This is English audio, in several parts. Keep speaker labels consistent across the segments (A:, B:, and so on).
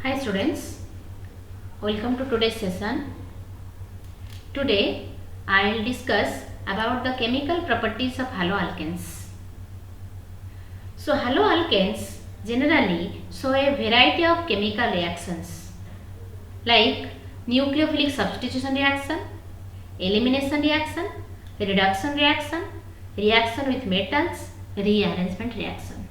A: Hi students, welcome to today's session. Today I will discuss about the chemical properties of haloalkanes. So haloalkanes generally show a variety of chemical reactions like nucleophilic substitution reaction, elimination reaction, reduction reaction, reaction with metals, rearrangement reaction.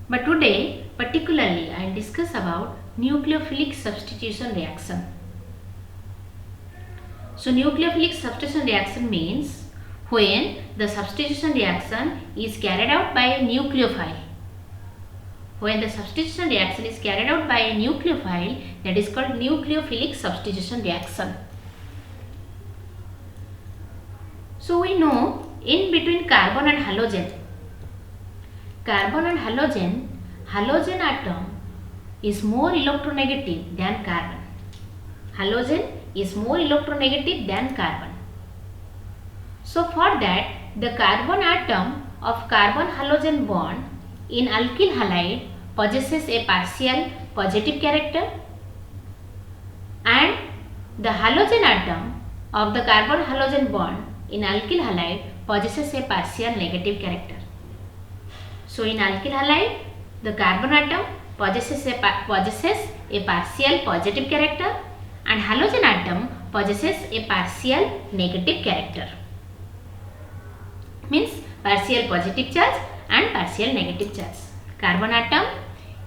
A: But today particularly I will discuss about nucleophilic substitution reaction. So nucleophilic substitution reaction means when the substitution reaction is carried out by a nucleophile. When the substitution reaction is carried out by a nucleophile, that is called nucleophilic substitution reaction. So we know in between carbon and halogen, halogen atom is more electronegative than carbon. Halogen is more electronegative than carbon. So for that, the carbon atom of carbon halogen bond in alkyl halide possesses a partial positive character, and the halogen atom of the carbon halogen bond in alkyl halide possesses a partial negative character. So in alkyl halide, the carbon atom possesses a partial positive character and halogen atom possesses a partial negative character. Means partial positive charge and partial negative charge. Carbon atom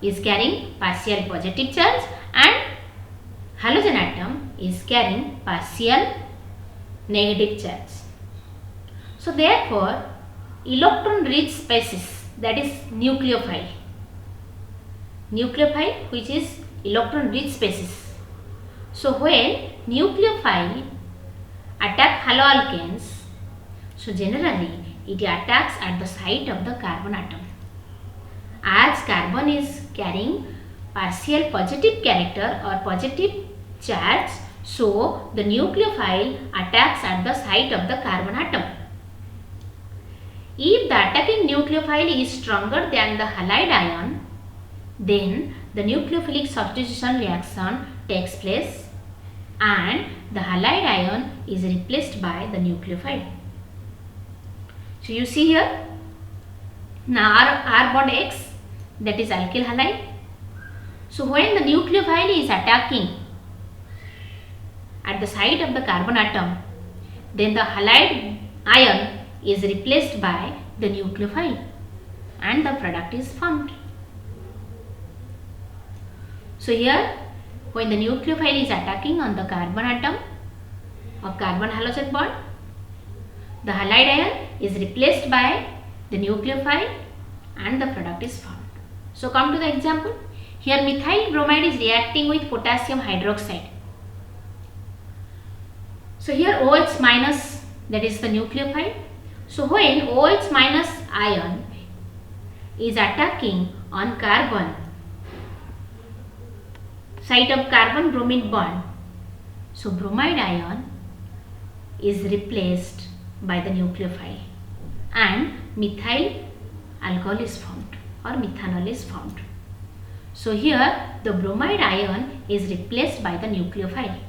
A: is carrying partial positive charge and halogen atom is carrying partial negative charge. So therefore, electron rich species, that is nucleophile which is electron rich species. So when nucleophile attack haloalkanes, so generally it attacks at the site of the carbon atom. As carbon is carrying partial positive character or positive charge, so the nucleophile attacks at the site of the carbon atom. If the attacking nucleophile is stronger than the halide ion, then the nucleophilic substitution reaction takes place and the halide ion is replaced by the nucleophile. So you see here, now R bond X, that is alkyl halide. So when the nucleophile is attacking at the site of the carbon atom, then the halide ion is replaced by the nucleophile and the product is formed. So here, when the nucleophile is attacking on the carbon atom of carbon halogen bond, the halide ion is replaced by the nucleophile and the product is formed. So come to the example. Here methyl bromide is reacting with potassium hydroxide. So here OH minus, that is the nucleophile. So when OH minus ion is attacking on carbon, site of carbon bromine bond, so bromide ion is replaced by the nucleophile and methyl alcohol is formed or methanol is formed. So here the bromide ion is replaced by the nucleophile.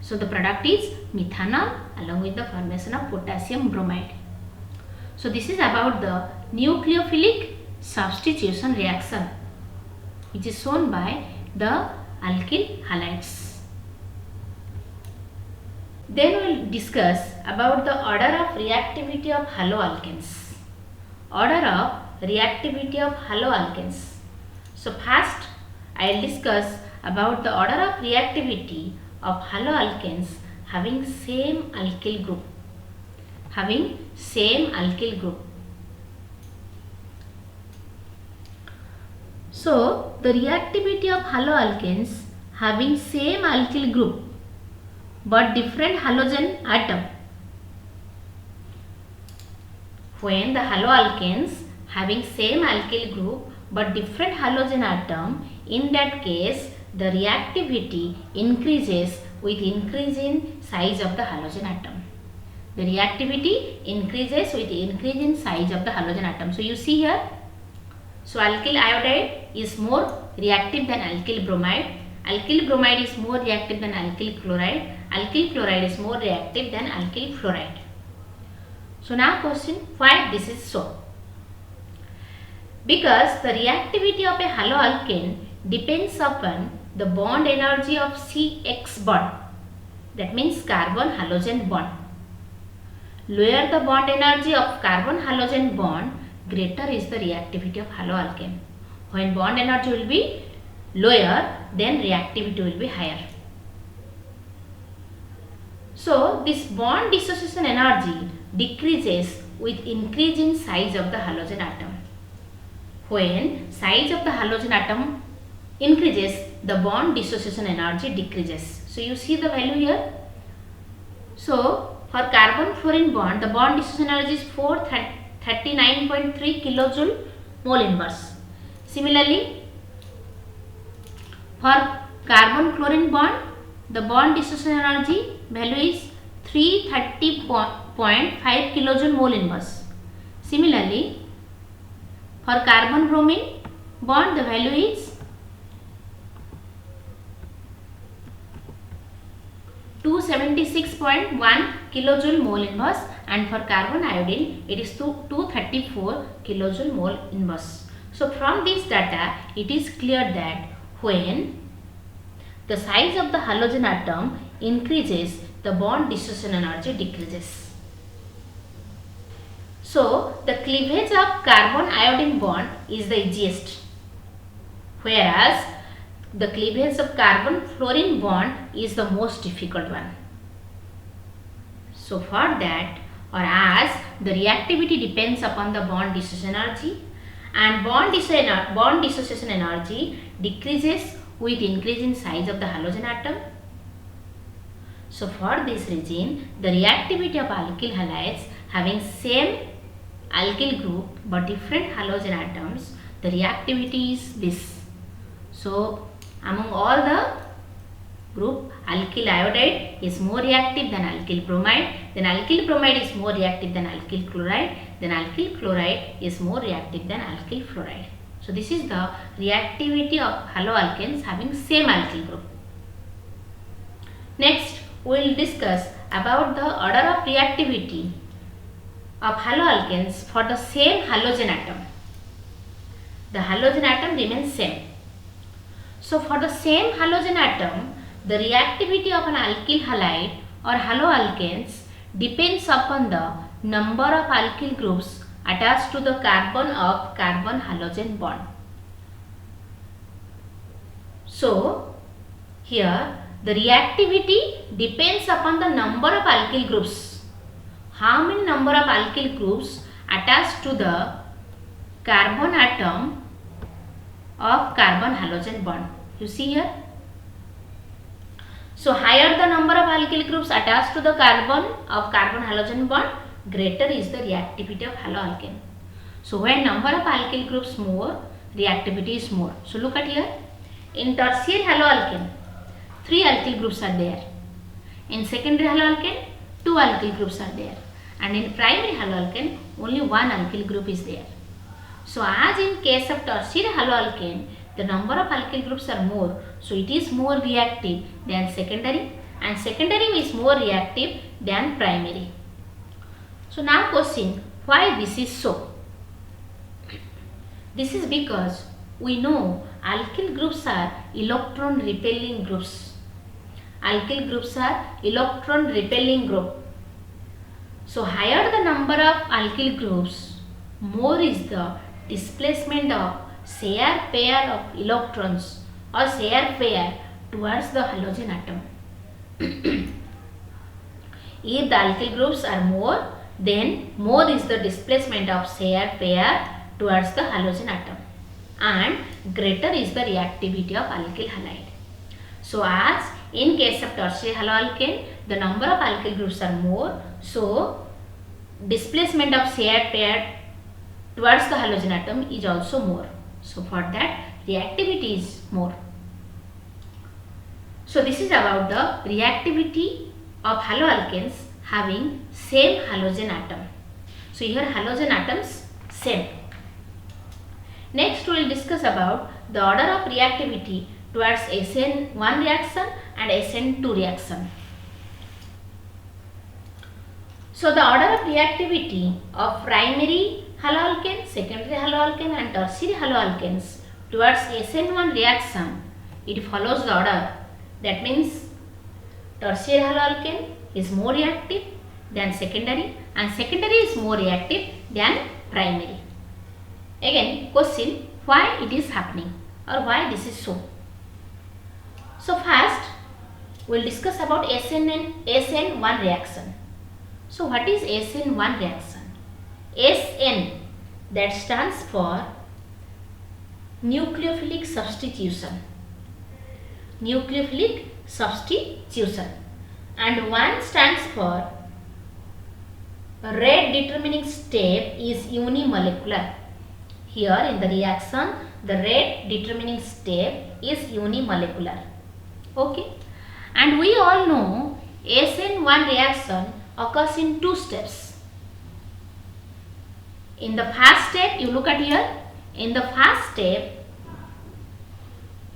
A: So the product is methanol along with the formation of potassium bromide. So this is about the nucleophilic substitution reaction, which is shown by the alkyl halides. Then we will discuss about the order of reactivity of haloalkanes. Order of reactivity of haloalkanes. So first I will discuss about the order of reactivity of haloalkanes having same alkyl group. So the reactivity of haloalkanes having same alkyl group but different halogen atom. When the haloalkanes having same alkyl group but different halogen atom, in that case the reactivity increases with increase in size of the halogen atom. The reactivity increases with increase in size of the halogen atom. So you see here, So alkyl iodide is more reactive than alkyl bromide. Alkyl bromide is more reactive than alkyl chloride. Alkyl chloride is more reactive than alkyl fluoride. So now question, why this is so? Because the reactivity of a haloalkane depends upon the bond energy of CX bond. That means carbon halogen bond. Lower the bond energy of carbon halogen bond, greater is the reactivity of haloalkane. When bond energy will be lower, then reactivity will be higher. So this bond dissociation energy decreases with increase in size of the halogen atom. When size of the halogen atom increases, the bond dissociation energy decreases. So you see the value here. So for carbon fluorine bond, the bond dissociation energy is 439.3 kilojoule mole inverse. Similarly, for carbon chlorine bond, the bond dissociation energy value is 330.5 kilojoule mole inverse. Similarly, for carbon bromine bond, the value is 276.1 kilojoule mole inverse, and for carbon iodine it is 234 kilojoule mole inverse. So from this data it is clear that when the size of the halogen atom increases, the bond dissociation energy decreases. So the cleavage of carbon iodine bond is the easiest, whereas the cleavage of carbon fluorine bond is the most difficult one. So for that, or as the reactivity depends upon the bond dissociation energy, and bond dissociation energy decreases with increase in size of the halogen atom. So for this reason, the reactivity of alkyl halides having same alkyl group but different halogen atoms, the reactivity is this. So among all the group, alkyl iodide is more reactive than alkyl bromide, then alkyl bromide is more reactive than alkyl chloride, then alkyl chloride is more reactive than alkyl fluoride. So this is the reactivity of haloalkanes having same alkyl group. Next we will discuss about the order of reactivity of haloalkanes for the same halogen atom. The halogen atom remains same. So for the same halogen atom, the reactivity of an alkyl halide or haloalkanes depends upon the number of alkyl groups attached to the carbon of carbon halogen bond. So here the reactivity depends upon the number of alkyl groups. How many number of alkyl groups attached to the carbon atom of carbon halogen bond. You see here. So higher the number of alkyl groups attached to the carbon of carbon halogen bond, greater is the reactivity of haloalkane. So when number of alkyl groups more, reactivity is more. So look at here. In tertiary haloalkane, 3 alkyl groups are there. In secondary haloalkane, 2 alkyl groups are there. And in primary haloalkane, only 1 alkyl group is there. So as in case of tertiary haloalkane, the number of alkyl groups are more, so it is more reactive than secondary, and secondary is more reactive than primary. So now question, why this is so? This is because we know alkyl groups are electron repelling groups. Alkyl groups are electron repelling group. So higher the number of alkyl groups, more is the displacement of share pair of electrons or share pair towards the halogen atom. If the alkyl groups are more, then more is the displacement of share pair towards the halogen atom, and greater is the reactivity of alkyl halide. So as in case of tertiary haloalkane, the number of alkyl groups are more, so displacement of share pair towards the halogen atom is also more. So for that, reactivity is more. So this is about the reactivity of haloalkanes having same halogen atom. So here halogen atoms same. Next we will discuss about the order of reactivity towards SN1 reaction and SN2 reaction. So the order of reactivity of primary haloalkane, secondary haloalkane and tertiary haloalkanes towards SN1 reaction, it follows the order. That means tertiary haloalkane is more reactive than secondary and secondary is more reactive than primary. Again question, why it is happening or why this is so. So first we will discuss about SN1 reaction. So what is SN1 reaction? SN, that stands for nucleophilic substitution. Nucleophilic substitution. And 1 stands for rate determining step is unimolecular. Here in the reaction, the rate determining step is unimolecular. Okay. And we all know SN1 reaction occurs in 2 steps. In the first step, you look at here, in the first step,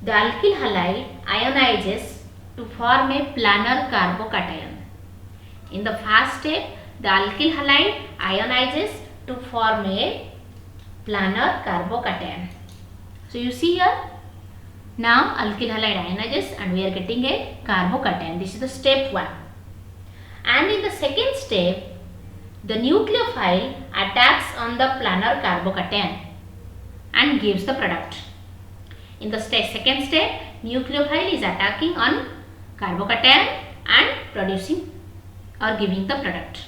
A: the alkyl halide ionizes to form a planar carbocation. In the first step, the alkyl halide ionizes to form a planar carbocation. So you see here, now alkyl halide ionizes and we are getting a carbocation. This is the step 1. And in the second step, the nucleophile attacks on the planar carbocation and gives the product. In the second step, nucleophile is attacking on carbocation and producing or giving the product.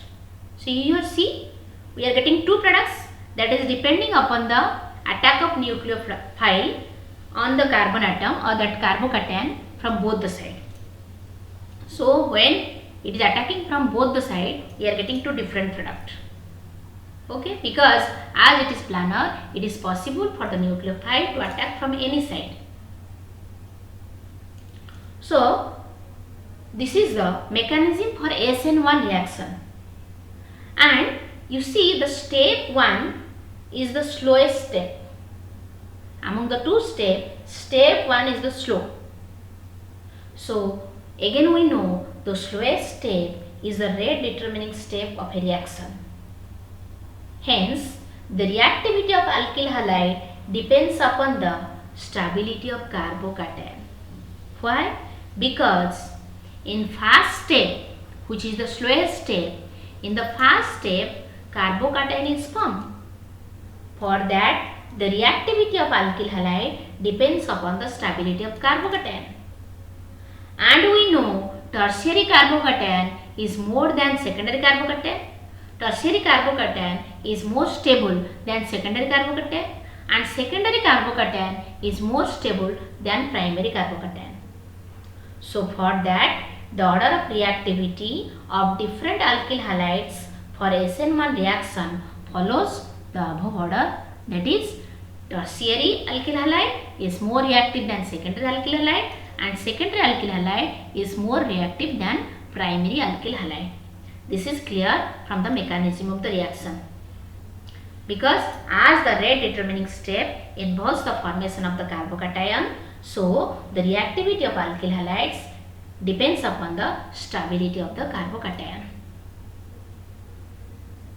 A: So here see, we are getting 2 products, that is depending upon the attack of nucleophile on the carbon atom or that carbocation from both the sides. So when it is attacking from both the sides, we are getting 2 different products. Okay, because as it is planar, it is possible for the nucleophile to attack from any side. So this is the mechanism for SN1 reaction. And you see the step 1 is the slowest step. Among the 2 steps, step 1 is the slow. So again we know the slowest step is the rate determining step of a reaction. Hence, the reactivity of alkyl halide depends upon the stability of carbocation. Why? Because in first step, which is the slowest step, in the first step, carbocation is formed. For that, the reactivity of alkyl halide depends upon the stability of carbocation. And we know tertiary carbocation is more than secondary carbocation. Tertiary carbocation is more stable than secondary carbocation and secondary carbocation is more stable than primary carbocation. So for that, the order of reactivity of different alkyl halides for SN1 reaction follows the above order, that is tertiary alkyl halide is more reactive than secondary alkyl halide and secondary alkyl halide is more reactive than primary alkyl halide. This is clear from the mechanism of the reaction. Because as the rate determining step involves the formation of the carbocation, so the reactivity of alkyl halides depends upon the stability of the carbocation.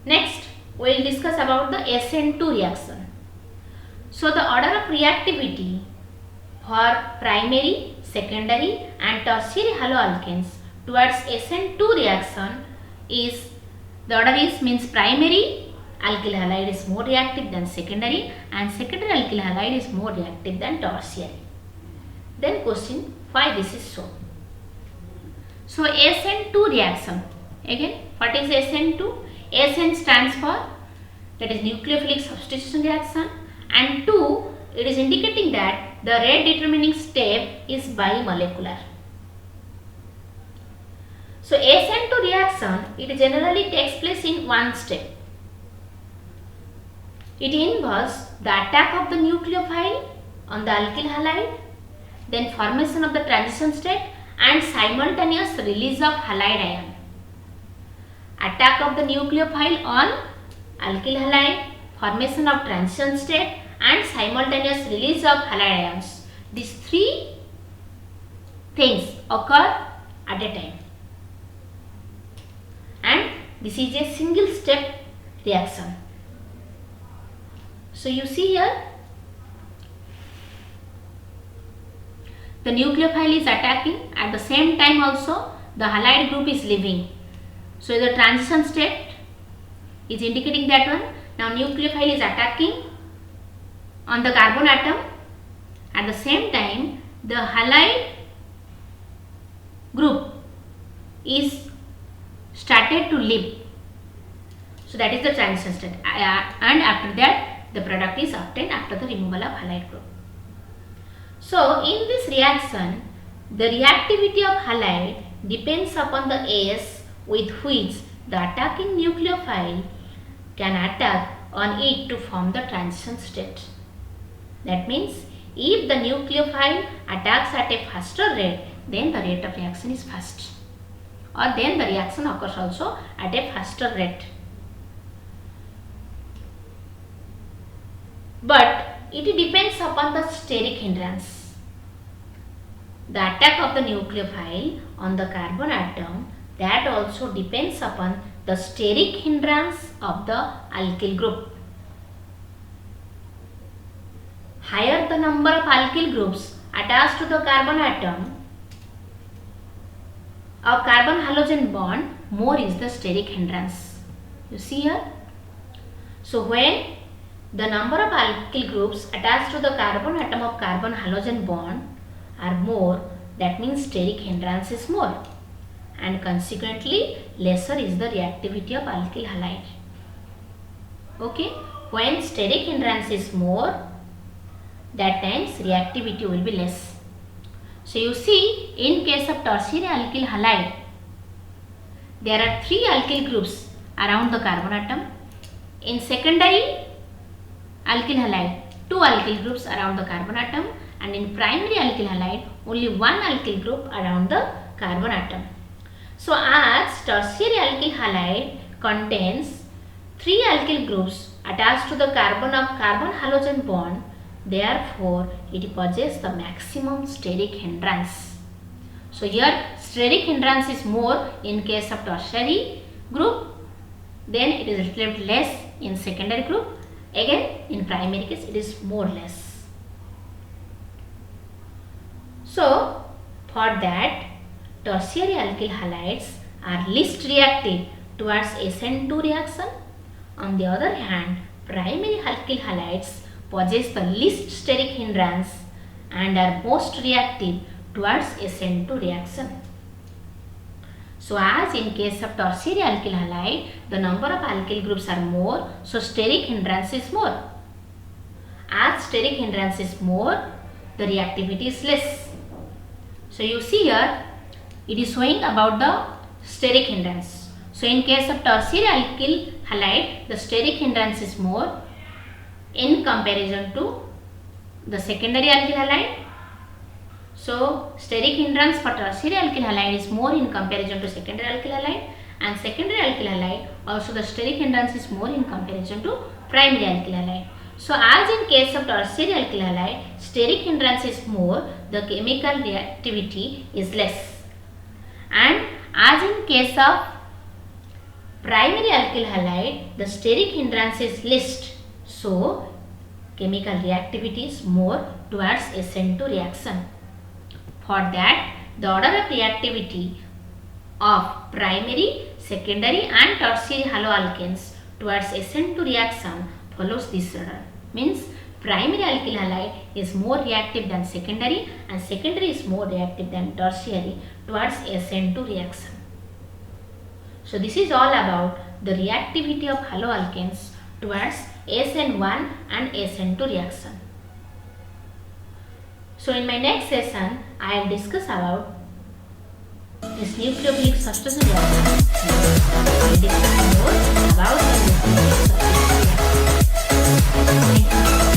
A: Next, we will discuss about the SN2 reaction. So the order of reactivity for primary, secondary and tertiary haloalkanes towards SN2 reaction is, the order is means primary alkyl halide is more reactive than secondary and secondary alkyl halide is more reactive than tertiary. Then question, why this is so? So SN2 reaction, again what is SN2? SN stands for, that is nucleophilic substitution reaction, and 2, it is indicating that the rate determining step is bimolecular. So SN2 reaction, it generally takes place in 1 step. It involves the attack of the nucleophile on the alkyl halide, then formation of the transition state and simultaneous release of halide ion. Attack of the nucleophile on alkyl halide, formation of transition state and simultaneous release of halide ions. These three things occur at a time, and this is a single step reaction. So you see here, the nucleophile is attacking, at the same time also the halide group is leaving. So the transition state is indicating that one. Now nucleophile is attacking on the carbon atom, at the same time the halide group is started to leave. So that is the transition state, and after that the product is obtained after the removal of halide group. So in this reaction, the reactivity of halide depends upon the S with which the attacking nucleophile can attack on it to form the transition state. That means if the nucleophile attacks at a faster rate, then the rate of reaction is fast, or then the reaction occurs also at a faster rate. But it depends upon the steric hindrance. The attack of the nucleophile on the carbon atom, that also depends upon the steric hindrance of the alkyl group. Higher the number of alkyl groups attached to the carbon atom or carbon halogen bond, more is the steric hindrance. You see here. So when the number of alkyl groups attached to the carbon atom of carbon halogen bond are more, that means steric hindrance is more, and consequently lesser is the reactivity of alkyl halide. Okay, when steric hindrance is more, that times reactivity will be less. So you see, in case of tertiary alkyl halide, there are 3 alkyl groups around the carbon atom. In secondary alkyl halide, 2 alkyl groups around the carbon atom, and in primary alkyl halide, only 1 alkyl group around the carbon atom. So as tertiary alkyl halide contains 3 alkyl groups attached to the carbon of carbon halogen bond, therefore it possesses the maximum steric hindrance. So here steric hindrance is more in case of tertiary group, then it is little less in secondary group, again in primary case it is more less. So for that, tertiary alkyl halides are least reactive towards SN2 reaction. On the other hand, primary alkyl halides possess the least steric hindrance and are most reactive towards SN2 reaction. So as in case of tertiary alkyl halide, the number of alkyl groups are more, so steric hindrance is more. As steric hindrance is more, the reactivity is less. So you see here, it is showing about the steric hindrance. So in case of tertiary alkyl halide, the steric hindrance is more in comparison to the secondary alkyl halide. So steric hindrance for tertiary alkyl halide is more in comparison to secondary alkyl halide, and secondary alkyl halide also the steric hindrance is more in comparison to primary alkyl halide. So as in case of tertiary alkyl halide, steric hindrance is more, the chemical reactivity is less, and as in case of primary alkyl halide, the steric hindrance is least, so chemical reactivity is more towards SN2 reaction. For that, the order of reactivity of primary, secondary and tertiary haloalkanes towards SN2 reaction follows this order. Means primary alkyl halide is more reactive than secondary, and secondary is more reactive than tertiary towards SN2 reaction. So this is all about the reactivity of haloalkanes towards SN1 and SN2 reaction. So in my next session, I will discuss about this nucleophilic substitution reaction. I will discuss more about the nucleophilic substitution reaction. Thank you.